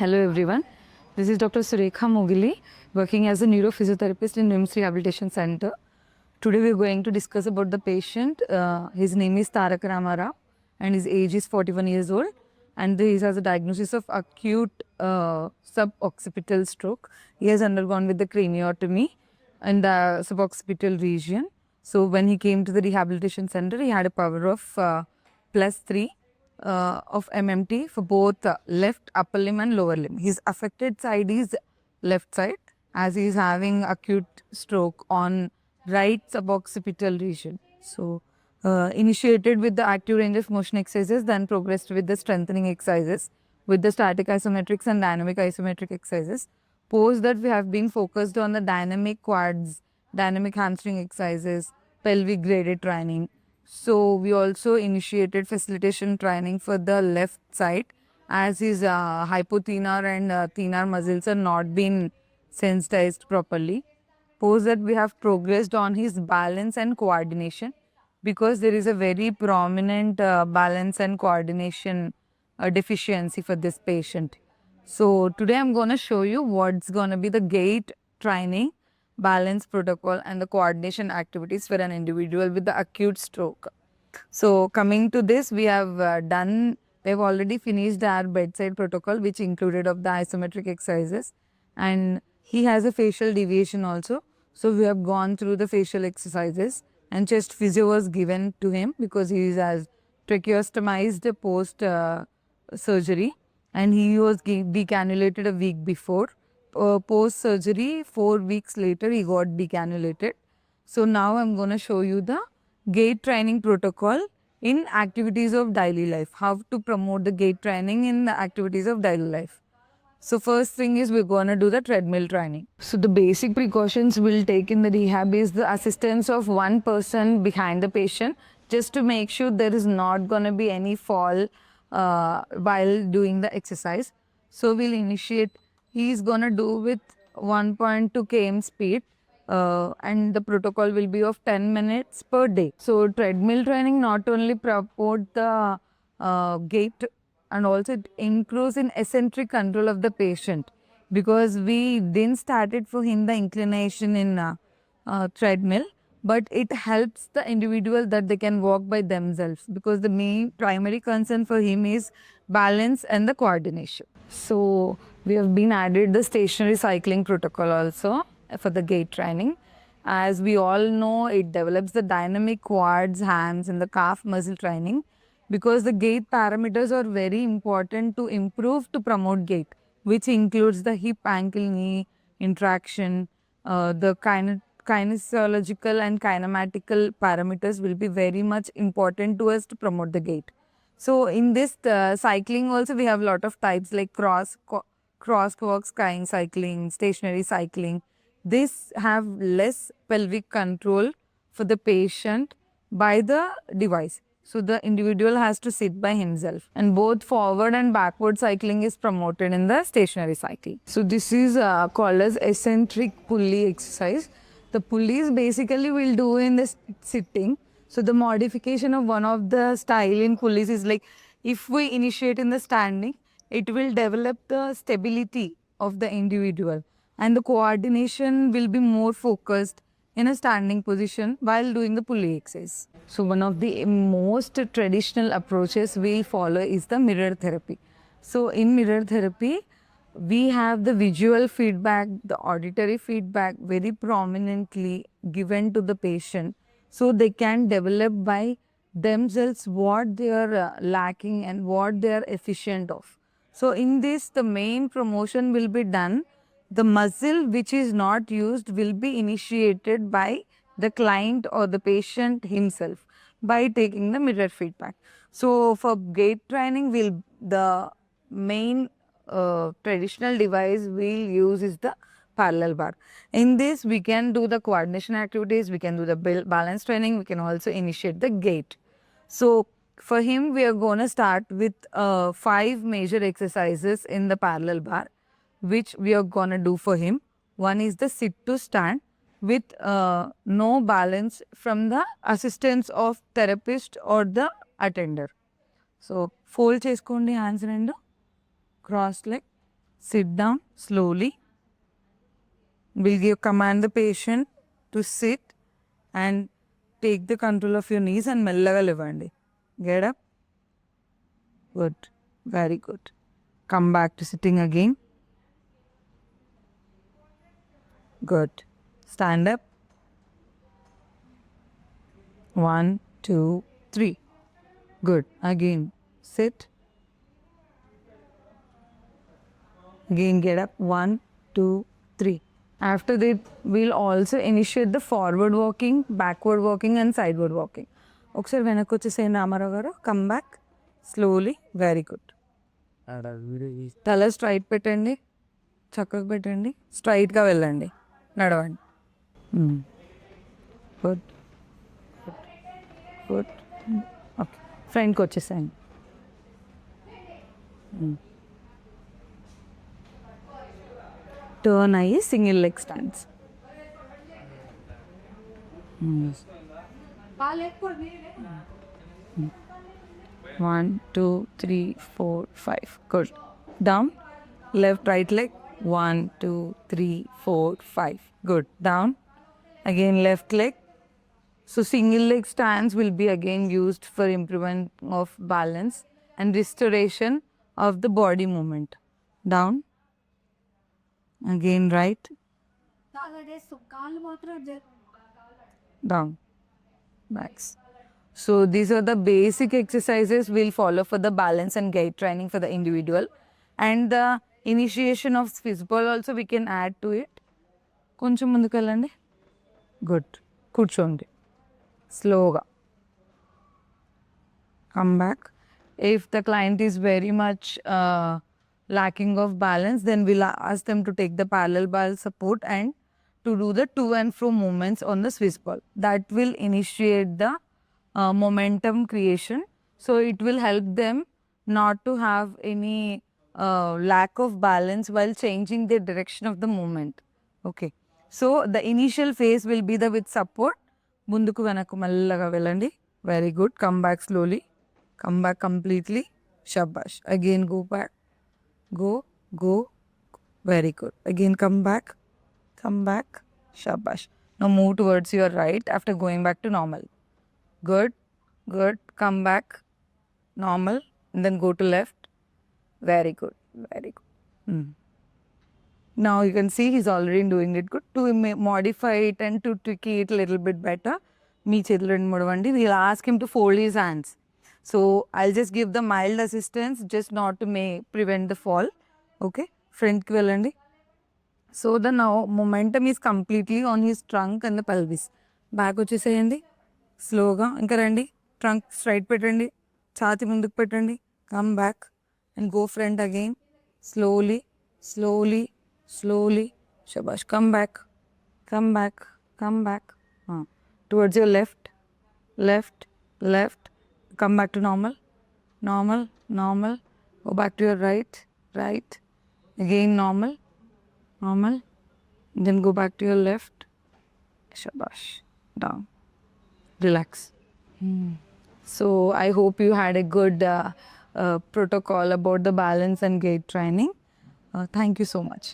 Hello everyone, this is Dr. Surekha Mogili, working as a neurophysiotherapist in NIMS Rehabilitation Center. Today we are going to discuss about the patient. His name is Tarak Ramarao and his age is 41 years old, and he has a diagnosis of acute suboccipital stroke. He has undergone with the craniotomy in the suboccipital region. So when he came to the rehabilitation center, he had a power of +3 of MMT for both left upper limb and lower limb. His affected side is left side, as he is having acute stroke on right suboccipital region. So initiated with the active range of motion exercises, then progressed with the strengthening exercises, with the static isometrics and dynamic isometric exercises. Post that we have been focused on the dynamic quads, dynamic hamstring exercises, pelvic graded training. So we also initiated facilitation training for the left side, as his hypothenar and thenar muscles are not been sensitized properly. Post that we have progressed on his balance and coordination, because there is a very prominent balance and coordination deficiency for this patient. So today I'm going to show you what's going to be the gait training, balance protocol and the coordination activities for an individual with the acute stroke. So coming to this, we have we've already finished our bedside protocol, which included of the isometric exercises, and he has a facial deviation also. So we have gone through the facial exercises, and chest physio was given to him because he is as tracheostomized post surgery, and he was decannulated a week before. Post surgery, 4 weeks later, he got decannulated. So now I'm going to show you the gait training protocol in activities of daily life. How to promote the gait training in the activities of daily life. So first thing is we're going to do the treadmill training. So the basic precautions we'll take in the rehab is the assistance of one person behind the patient, just to make sure there is not going to be any fall while doing the exercise. So we'll initiate, he's going to do with 1.2 km speed. And the protocol will be of 10 minutes per day. So treadmill training not only promote the gait, and also it improves in eccentric control of the patient, because we didn't started for him the inclination in treadmill, but it helps the individual that they can walk by themselves, because the main primary concern for him is balance and the coordination. So we have been added the stationary cycling protocol also for the gait training. As we all know, it develops the dynamic quads, hams and the calf muscle training, because the gait parameters are very important to improve to promote gait, which includes the hip, ankle, knee interaction, the kinesiological and kinematical parameters will be very much important to us to promote the gait. So in this cycling also we have a lot of types like crosswalk skiing cycling, stationary cycling. This have less pelvic control for the patient by the device. So the individual has to sit by himself, and both forward and backward cycling is promoted in the stationary cycling. So this is called as eccentric pulley exercise. The pulleys basically will do in the sitting. So the modification of one of the style in pulleys is like, if we initiate in the standing, it will develop the stability of the individual, and the coordination will be more focused in a standing position while doing the pulley exercise. So one of the most traditional approaches we follow is the mirror therapy. So in mirror therapy, we have the visual feedback, the auditory feedback very prominently given to the patient, so they can develop by themselves what they are lacking and what they are efficient of. So in this, the main promotion will be done. The muscle which is not used will be initiated by the client or the patient himself by taking the mirror feedback. So for gait training, the main traditional device we'll use is the parallel bar. In this, we can do the coordination activities, we can do the balance training, we can also initiate the gait. So for him, we are going to start with 5 major exercises in the parallel bar, which we are going to do for him. One is the sit to stand with no balance from the assistance of therapist or the attender. So fold cheskondi hands rendu, cross leg, Sit down slowly. We'll command the patient to sit and take the control of your knees and మెల్లగా లేవండి. Get up. Good. Very good. Come back to sitting again. Good. Stand up. 1, 2, 3. Good. Again. Sit. Again get up. 1, 2, 3. After that, we'll also initiate the forward walking, backward walking and sideward walking. ఒకసారి వెనక్కి వచ్చేసేయండి రామారావు గారు. Come back slowly. Very good. తల straight పెట్టండి, చక్కగా పెట్టండి, స్ట్రైట్గా వెళ్ళండి, నడవండి. Good good. ఓకే, ఫ్రంట్కి వచ్చేసేయండి. Turn ayi single leg stance. 1, 2, 3, 4, 5. Good. Down. Left, right leg. 1, 2, 3, 4, 5. Good. Down. Again left leg. So single leg stance will be again used for improvement of balance and restoration of the body movement. Down. Again right. Down. Max. So these are the basic exercises we'll follow for the balance and gait training for the individual. And the initiation of Swiss ball also we can add to it. కొంచెం ముందుకు వెళ్ళండి. Good. కూర్చోండి స్లోగా. Come back. If the client is very much lacking of balance, then we'll ask them to take the parallel bar support and to do the to and fro movements on the Swiss ball. That will initiate the momentum creation. So it will help them not to have any lack of balance while changing the direction of the movement. Okay. So the initial phase will be the with support. Munduku venaku mellaga velandi. Very good. Come back slowly. Come back completely. Shabash. Again go back. Go, go. Very good. Again come back. Come back. Shabash. Now move towards your right after going back to normal. Good, good. Come back. Normal. And then go to left. Very good. Very good. Now you can see he's already doing it good. To modify it and to tweak it a little bit better, మీ చేతులు రెండు మూడవండి. We'll ask him to fold his hands. So I'll just give the mild assistance just not to prevent the fall. Okay. Front ki velandi. So the now momentum is completely on his trunk and the pelvis. Back వచ్చేసేయండి స్లోగా. ఇంకా రండి. Trunk straight పెట్టండి, ఛాతి ముందుకు పెట్టండి. Come back and go front again. Slowly slowly slowly. శబాష్. Come back, come back, come back. Towards your left, left, left. Come back to normal, normal, normal. Go back to your right, right. Again normal, normal. Then go back to your left. Shabash. Down. Relax. So I hope you had a good protocol about the balance and gait training. Thank you so much.